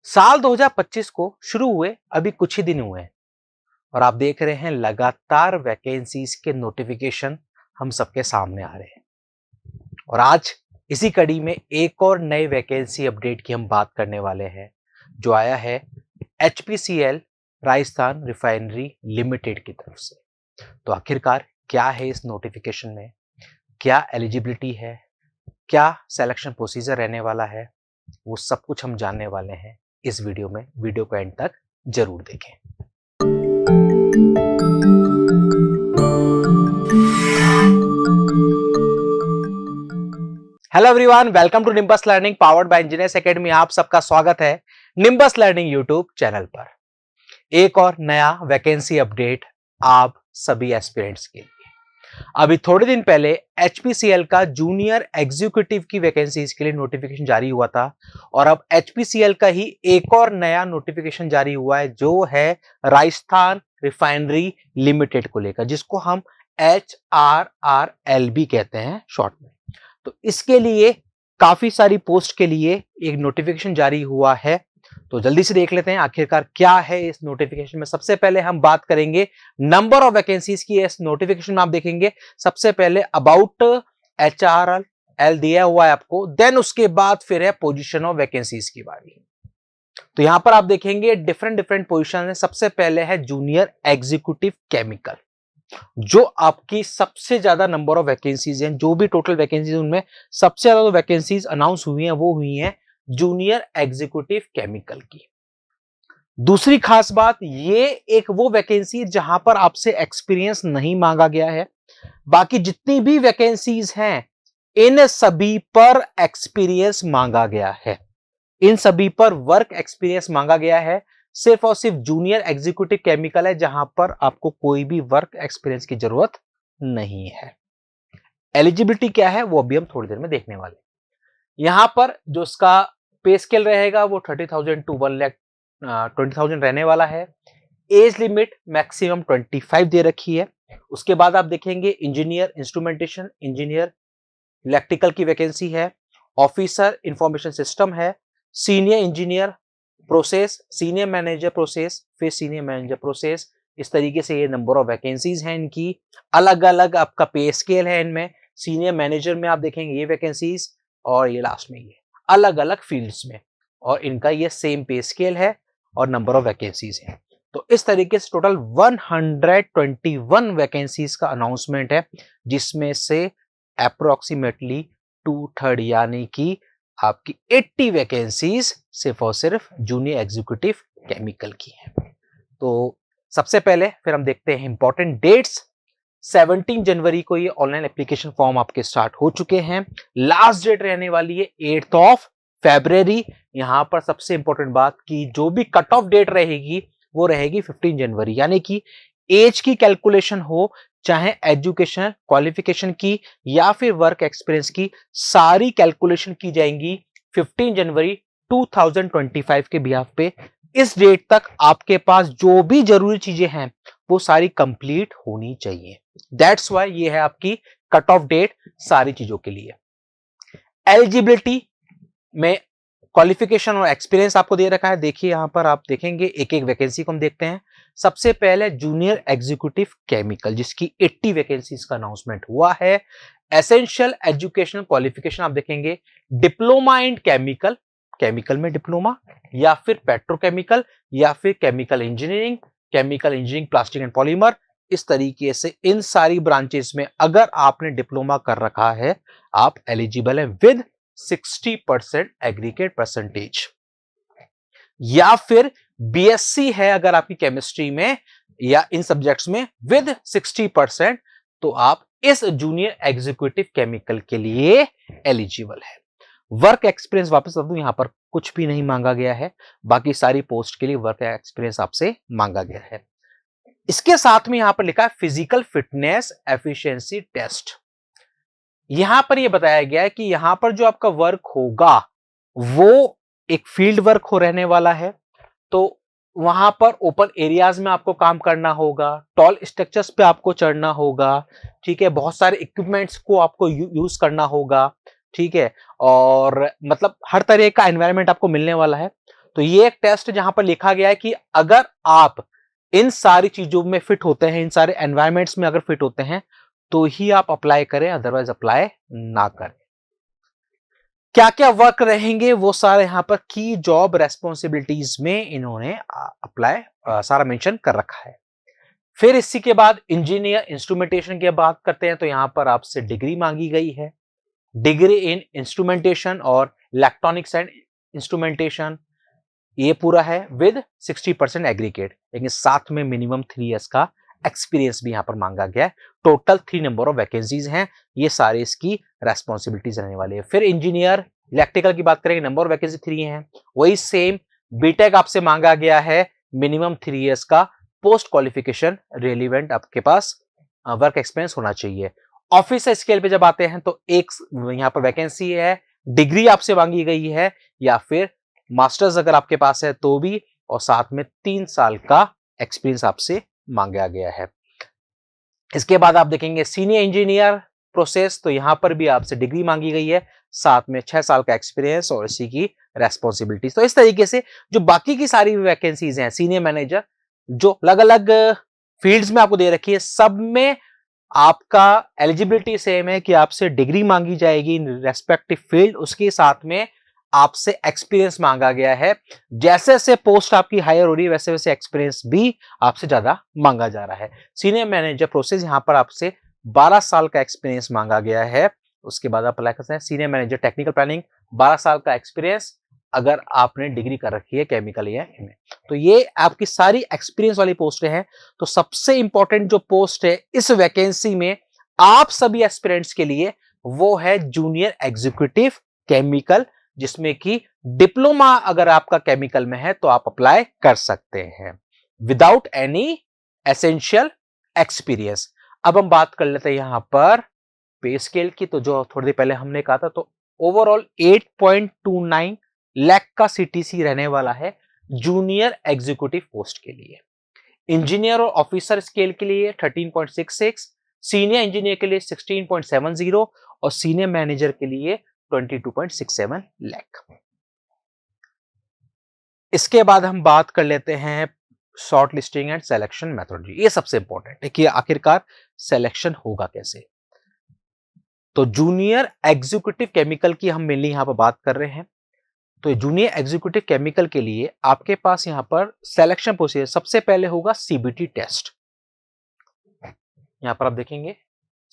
साल 2025 को शुरू हुए अभी कुछ ही दिन हुए हैं और आप देख रहे हैं लगातार वैकेंसीज के नोटिफिकेशन हम सबके सामने आ रहे हैं। और आज इसी कड़ी में एक और नए वैकेंसी अपडेट की हम बात करने वाले हैं जो आया है एचपीसीएल राजस्थान रिफाइनरी लिमिटेड की तरफ से। तो आखिरकार क्या है इस नोटिफिकेशन में, क्या एलिजिबिलिटी है, क्या सिलेक्शन प्रोसीजर रहने वाला है, वो सब कुछ हम जानने वाले हैं इस वीडियो में। वीडियो को एंड तक जरूर देखें। Hello everyone, welcome to Nimbus Learning powered by Engineers Academy. आप सबका स्वागत है निम्बस लर्निंग यूट्यूब चैनल पर। एक और नया वैकेंसी अपडेट आप सभी एस्पिरेंट्स के लिए। अभी थोड़े दिन पहले एचपीसीएल का जूनियर एग्जीक्यूटिव की वैकेंसीज के लिए नोटिफिकेशन जारी हुआ था और अब एचपीसीएल का ही एक और नया नोटिफिकेशन जारी हुआ है जो है राजस्थान रिफाइनरी लिमिटेड को लेकर, जिसको हम HRRLB कहते हैं शॉर्ट में। तो इसके लिए काफी सारी पोस्ट के लिए एक नोटिफिकेशन जारी हुआ है। तो जल्दी से देख लेते हैं आखिरकार क्या है इस नोटिफिकेशन में। सबसे पहले हम बात करेंगे नंबर ऑफ वैकेंसीज की। इस नोटिफिकेशन में आप देखेंगे सबसे पहले अबाउट HRRL दिया हुआ है आपको, देन उसके बाद फिर है पोजीशन ऑफ वैकेंसीज की बारी। तो यहां पर आप देखेंगे डिफरेंट डिफरेंट पोजीशन है। सबसे पहले है जूनियर एग्जीक्यूटिव केमिकल, जो आपकी सबसे ज्यादा नंबर ऑफ वैकेंसीज हैं। जो भी टोटल वैकेंसीज उनमें सबसे ज्यादा जो वैकेंसीज अनाउंस हुई हैं वो हुई हैं जूनियर एग्जीक्यूटिव केमिकल की। दूसरी खास बात, ये एक वो वैकेंसी जहां पर आपसे एक्सपीरियंस नहीं मांगा गया है। बाकी जितनी भी वैकेंसीज हैं इन सभी पर एक्सपीरियंस मांगा गया है, इन सभी पर वर्क एक्सपीरियंस मांगा गया है। सिर्फ और सिर्फ जूनियर एग्जीक्यूटिव केमिकल है जहां पर आपको कोई भी वर्क एक्सपीरियंस की जरूरत नहीं है। एलिजिबिलिटी क्या है वो अभी हम थोड़ी देर में देखने वाले हैं। यहां पर जो इसका पे स्केल रहेगा वो 30,000 टू 1,20,000 रहने वाला है। एज लिमिट मैक्सिमम 25 दे रखी है। उसके बाद आप देखेंगे इंजीनियर इंस्ट्रूमेंटेशन, इंजीनियर इलेक्ट्रिकल की वैकेंसी है। ऑफिसर इंफॉर्मेशन सिस्टम है। Senior engineer process, senior manager process, फिर सीनियर मैनेजर प्रोसेस। इस तरीके से ये नंबर ऑफ वैकेंसीज हैं इनकी। अलग अलग आपका पे स्केल है इनमें। सीनियर मैनेजर में आप देखेंगे ये वैकेंसीज और ये लास्ट में ये अलग अलग फील्ड्स में, और इनका ये सेम पे स्केल है और नंबर ऑफ वैकेंसीज है। तो इस तरीके से टोटल 121 वैकेंसीज का अनाउंसमेंट है, जिसमें से अप्रोक्सीमेटली 2/3 यानी कि आपकी 80 वैकेंसीज सिर्फ और सिर्फ जूनियर एग्जीक्यूटिव केमिकल की है। तो सबसे पहले फिर हम देखते हैं इंपॉर्टेंट डेट्स। 17 जनवरी को ये ऑनलाइन एप्लीकेशन फॉर्म आपके स्टार्ट हो चुके हैं। लास्ट डेट रहने वाली है 8 ऑफ फेब्रुअरी। यहां पर सबसे इंपॉर्टेंट बात की जो भी कट ऑफ डेट रहेगी वो रहेगी 15 जनवरी, यानी कि एज की कैलकुलेशन हो, चाहे एजुकेशन क्वालिफिकेशन की या फिर वर्क एक्सपीरियंस की, सारी कैलकुलेशन की जाएंगी 15 जनवरी 2025 के बिहाफ पे। इस डेट तक आपके पास जो भी जरूरी चीजें हैं वो सारी कंप्लीट होनी चाहिए। दैट्स वाई ये है आपकी कट ऑफ डेट सारी चीजों के लिए। एलिजिबिलिटी में क्वालिफिकेशन और एक्सपीरियंस आपको दे रखा है। देखिए यहां पर आप देखेंगे एक एक वैकेंसी को हम देखते हैं। सबसे पहले जूनियर एग्जीक्यूटिव केमिकल, जिसकी 80 वैकेंसीज का अनाउंसमेंट हुआ है। एसेंशियल एजुकेशनल क्वालिफिकेशन आप देखेंगे डिप्लोमा इन केमिकल, केमिकल में डिप्लोमा, या फिर पेट्रोकेमिकल, या फिर chemical engineering plastic and polymer. इस तरीके से इन सारी ब्रांचेस में अगर आपने डिप्लोमा कर रखा है आप एलिजिबल है विद 60% एग्रीगेट परसेंटेज, या फिर बीएससी है अगर आपकी केमिस्ट्री में या इन सब्जेक्ट्स में विद 60%, तो आप इस जूनियर एग्जीक्यूटिव केमिकल के लिए एलिजिबल है। वर्क एक्सपीरियंस वापस बता दूं, यहां पर कुछ भी नहीं मांगा गया है। बाकी सारी पोस्ट के लिए वर्क एक्सपीरियंस आपसे मांगा गया है। इसके साथ में यहां पर लिखा है फिजिकल फिटनेस एफिशिएंसी टेस्ट। यहां पर यह बताया गया है कि यहां पर जो आपका वर्क होगा वो एक फील्ड वर्क हो रहने वाला है। तो वहां पर ओपन एरियाज में आपको काम करना होगा, टॉल स्ट्रक्चर्स पे आपको चढ़ना होगा, ठीक है, बहुत सारे इक्विपमेंट्स को आपको यूज करना होगा, ठीक है, और मतलब हर तरह का एनवायरनमेंट आपको मिलने वाला है। तो ये एक टेस्ट जहां पर लिखा गया है कि अगर आप इन सारी चीजों में फिट होते हैं, इन सारे एनवायरमेंट्स में अगर फिट होते हैं, तो ही आप अप्लाई करें, अदरवाइज अप्लाई ना करें। क्या क्या वर्क रहेंगे वो सारे यहां पर की जॉब रेस्पॉन्सिबिलिटीज में इन्होंने अप्लाई सारा मेंशन कर रखा है। फिर इसी के बाद इंजीनियर इंस्ट्रूमेंटेशन की बात करते हैं, तो यहां पर आपसे डिग्री मांगी गई है, डिग्री इन इंस्ट्रूमेंटेशन और इलेक्ट्रॉनिक्स एंड इंस्ट्रूमेंटेशन, ये पूरा है विद 60% एग्रीगेट, लेकिन साथ में मिनिमम 3 इयर्स का एक्सपीरियंस भी यहां पर मांगा गया है। टोटल 3 नंबर ऑफ वैकेंसीज हैं, ये सारे इसकी रेस्पॉन्सिबिलिटीज रहने वाली है। फिर इंजीनियर इलेक्ट्रिकल की बात करेंगे, नंबर ऑफ वैकेंसी 3 है, वही सेम बीटेक आपसे मांगा गया है, मिनिमम 3 इयर्स का पोस्ट क्वालिफिकेशन रेलिवेंट आपके पास वर्क एक्सपीरियंस होना चाहिए। ऑफिस स्केल पे जब आते हैं तो एक यहां पर वैकेंसी है, डिग्री आपसे मांगी गई है या फिर मास्टर्स अगर आपके पास है तो भी, और साथ में 3 साल का एक्सपीरियंस आपसे मांगा गया है। इसके बाद आप देखेंगे सीनियर इंजीनियर प्रोसेस, तो यहां पर भी आपसे डिग्री मांगी गई है, साथ में 6 साल का एक्सपीरियंस और इसी की रेस्पॉन्सिबिलिटीज। तो इस तरीके से जो बाकी की सारी वैकेंसीज हैं सीनियर मैनेजर, जो अलग अलग फील्ड्स में आपको दे रखी है, सब में आपका एलिजिबिलिटी सेम है कि आपसे डिग्री मांगी जाएगी इन रेस्पेक्टिव फील्ड, उसके साथ में आपसे एक्सपीरियंस मांगा गया है। जैसे जैसे पोस्ट आपकी हायर हो रही है वैसे वैसे एक्सपीरियंस भी आपसे ज्यादा मांगा जा रहा है। सीनियर मैनेजर प्रोसेस यहां पर आपसे 12 साल का एक्सपीरियंस मांगा गया है, उसके बाद आप अप्लाई कर सकते हैं। सीनियर मैनेजर टेक्निकल प्लानिंग 12 साल का एक्सपीरियंस अगर आपने डिग्री कर रखी है केमिकल या इनमें, तो ये आपकी सारी एक्सपीरियंस वाली पोस्टें हैं। तो सबसे इंपॉर्टेंट जो पोस्ट है इस वैकेंसी में आप सभी एस्पिरेंट्स के लिए, वो है जूनियर एग्जीक्यूटिव केमिकल, जिसमें कि डिप्लोमा अगर आपका केमिकल में है तो आप अप्लाई कर सकते हैं विदाउट एनी एसेंशियल एक्सपीरियंस। अब हम बात कर लेते हैं यहां पर पे स्केल की, तो जो थोड़ी देर पहले हमने कहा था, तो ओवरऑल 8.29 लाख का सीटीसी रहने वाला है जूनियर एग्जीक्यूटिव पोस्ट के लिए। इंजीनियर और ऑफिसर स्केल के लिए 13.66, सीनियर इंजीनियर के लिए 16.70 और सीनियर मैनेजर के लिए 22.67 लाख। इसके बाद हम बात कर लेते हैं short listing and selection methodology. ये सबसे इंपॉर्टेंट है कि आखिरकार सिलेक्शन होगा कैसे। तो जूनियर एग्जीक्यूटिव केमिकल की हम मेनली यहां पर बात कर रहे हैं। तो जूनियर एग्जीक्यूटिव केमिकल के लिए आपके पास यहां पर सिलेक्शन प्रोसीजर सबसे पहले होगा सीबीटी टेस्ट। यहां पर आप देखेंगे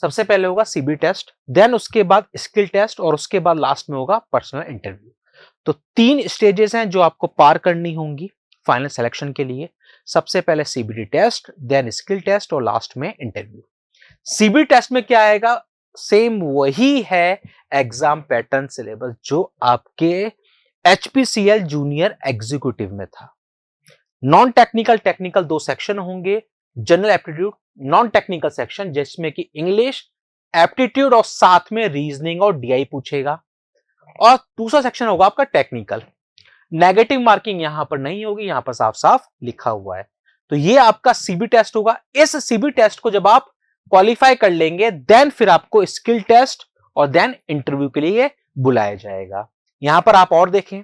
सबसे पहले होगा सीबी टेस्ट, देन उसके बाद स्किल टेस्ट और उसके बाद लास्ट में होगा पर्सनल इंटरव्यू। तो 3 स्टेजेस हैं जो आपको पार करनी होंगी फाइनल सिलेक्शन के लिए। सबसे पहले CBT test, then skill test और लास्ट में इंटरव्यू। सीबी टेस्ट में क्या आएगा, सेम वही है एग्जाम पैटर्न सिलेबस जो आपके एचपीसीएल जूनियर एग्जीक्यूटिव में था। नॉन टेक्निकल टेक्निकल 2 सेक्शन होंगे, general aptitude non technical section जिसमें कि इंग्लिश एप्टीट्यूड और साथ में रीजनिंग और डीआई पूछेगा, और दूसरा सेक्शन होगा आपका टेक्निकल। नेगेटिव मार्किंग यहां पर नहीं होगी, यहां पर साफ साफ लिखा हुआ है। तो ये आपका सीबी टेस्ट होगा। इस सीबी टेस्ट को जब आप क्वालिफाई कर लेंगे देन फिर आपको स्किल टेस्ट और देन इंटरव्यू के लिए बुलाया जाएगा। यहां पर आप और देखें,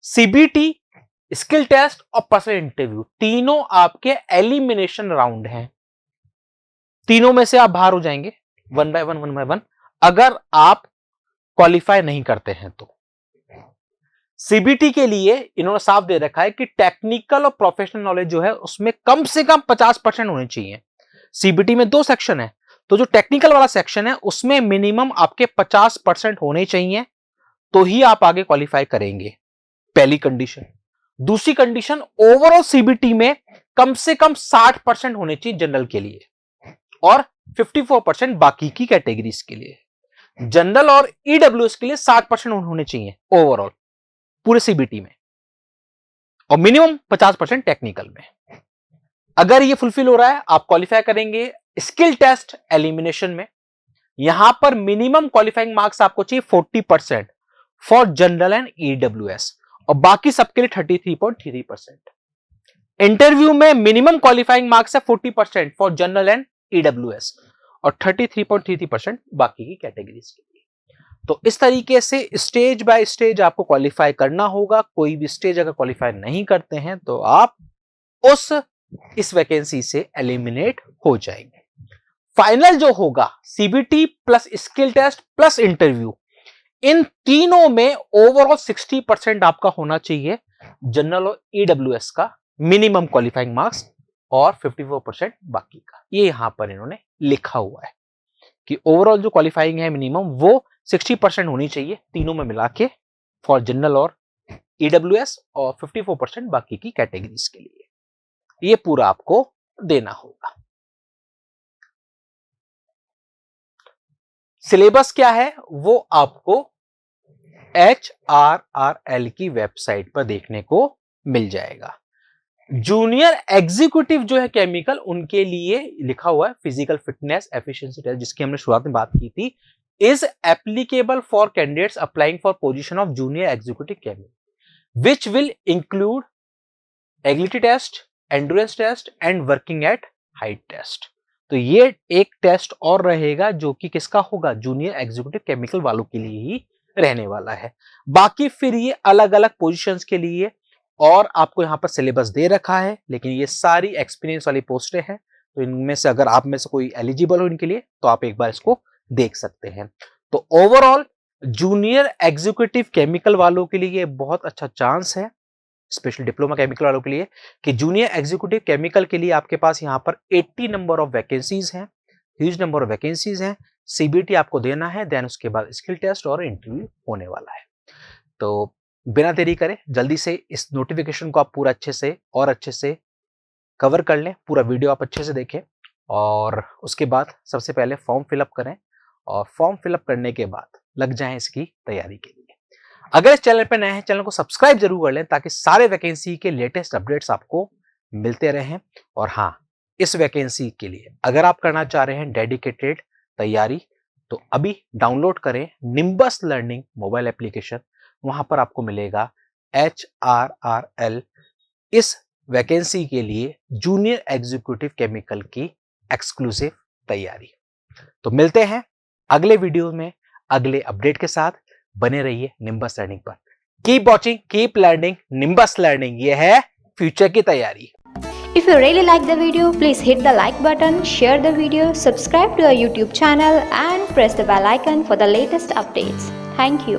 सीबीटी, स्किल टेस्ट और पर्सनल इंटरव्यू तीनों आपके एलिमिनेशन राउंड हैं। तीनों में से आप बाहर हो जाएंगे वन बाय वन अगर आप क्वालिफाई नहीं करते हैं तो। सीबीटी के लिए इन्होंने साफ दे रखा है कि टेक्निकल और प्रोफेशनल नॉलेज जो है उसमें कम से कम 50% होने चाहिए। सीबीटी में 2 सेक्शन है, तो जो टेक्निकल वाला सेक्शन है उसमें मिनिमम आपके 50% होने चाहिए, तो ही आप आगे क्वालिफाई करेंगे, पहली कंडीशन। दूसरी कंडीशन, ओवरऑल सीबीटी में कम से कम 60% होने चाहिए जनरल के लिए और 54% बाकी की कैटेगरीज के लिए। जनरल और ईडब्ल्यूएस के लिए 60% होने चाहिए ओवरऑल पूरे सीबीटी में, और मिनिमम 50% टेक्निकल में। अगर ये फुलफिल हो रहा है आप क्वालिफाई करेंगे। स्किल टेस्ट एलिमिनेशन में यहां पर मिनिमम क्वालिफाइंग मार्क्स आपको चाहिए 40% फॉर जनरल एंड ईडब्ल्यूएस और बाकी सबके लिए 33.33%। इंटरव्यू में मिनिमम क्वालिफाइंग मार्क्स है 40% फॉर जनरल एंड ईडब्ल्यूएस और 33.33% बाकी की कैटेगरीज के लिए। तो इस तरीके से स्टेज बाय स्टेज आपको क्वालिफाई करना होगा। कोई भी स्टेज अगर क्वालिफाई नहीं करते हैं तो आप इस वैकेंसी से एलिमिनेट हो जाएंगे। फाइनल जो होगा CBT plus skill test plus interview, इन तीनों में ओवरऑल 60% आपका होना चाहिए जनरल और ईडब्ल्यूएस का मिनिमम क्वालिफाइंग मार्क्स और 54% बाकी का। ये यहां पर इन्होंने लिखा हुआ है कि ओवरऑल जो क्वालिफाइंग है मिनिमम वो 60% होनी चाहिए तीनों में मिला के फॉर जनरल और ईडब्ल्यूएस और 54% बाकी की कैटेगरीज के लिए। ये पूरा आपको देना होगा। सिलेबस क्या है वो आपको HRRL की वेबसाइट पर देखने को मिल जाएगा। जूनियर एग्जीक्यूटिव जो है केमिकल, उनके लिए लिखा हुआ है फिजिकल फिटनेस एफिशिएंसी टेस्ट, जिसकी हमने शुरुआत में बात की थी, is applicable for candidates applying for position of junior executive chemical which will include agility test, endurance test and working at height test. तो ये एक टेस्ट और रहेगा जो कि किसका होगा, जूनियर एग्जीक्यूटिव केमिकल वालों के लिए ही रहने वाला है। बाकी फिर ये अलग अलग पोजीशंस के लिए और आपको यहां पर सिलेबस दे रखा है, लेकिन ये सारी एक्सपीरियंस वाली पोस्टें हैं। तो इनमें से अगर आप में से कोई एलिजिबल हो इनके लिए तो आप एक बार इसको देख सकते हैं। तो ओवरऑल जूनियर एग्जीक्यूटिव केमिकल वालों के लिए बहुत अच्छा चांस है, स्पेशल डिप्लोमा केमिकल वालों के लिए, कि जूनियर एग्जीक्यूटिव केमिकल के लिए आपके पास यहां पर 80 नंबर ऑफ वैकेंसीज हैं, ह्यूज नंबर ऑफ वैकेंसीज हैं। सीबीटी आपको देना है, देन उसके बाद स्किल टेस्ट और इंटरव्यू होने वाला है। तो बिना देरी करे जल्दी से इस नोटिफिकेशन को आप पूरा अच्छे से कवर कर लें, पूरा वीडियो आप अच्छे से देखें और उसके बाद सबसे पहले फॉर्म फिलअप करें और फॉर्म फिलअप करने के बाद लग जाएं इसकी तैयारी के लिए। अगर इस चैनल पर नए हैं, चैनल को सब्सक्राइब जरूर कर लें ताकि सारे वैकेंसी के लेटेस्ट अपडेट्स आपको मिलते रहें। और हाँ, इस वैकेंसी के लिए अगर आप करना चाह रहे हैं डेडिकेटेड तैयारी तो अभी डाउनलोड करें निम्बस लर्निंग मोबाइल एप्लीकेशन, वहां पर आपको मिलेगा HRRL इस वैकेंसी के लिए जूनियर एग्जीक्यूटिव केमिकल की एक्सक्लूसिव तैयारी। तो मिलते हैं अगले वीडियो में अगले अपडेट के साथ। बने रहिए निम्बस लर्निंग पर। Keep watching, keep learning, nimbus learning, ये है फ्यूचर की तैयारी। If you really like the video, please hit the like button, share the video, subscribe to our YouTube channel and press the bell icon for the latest updates. Thank you.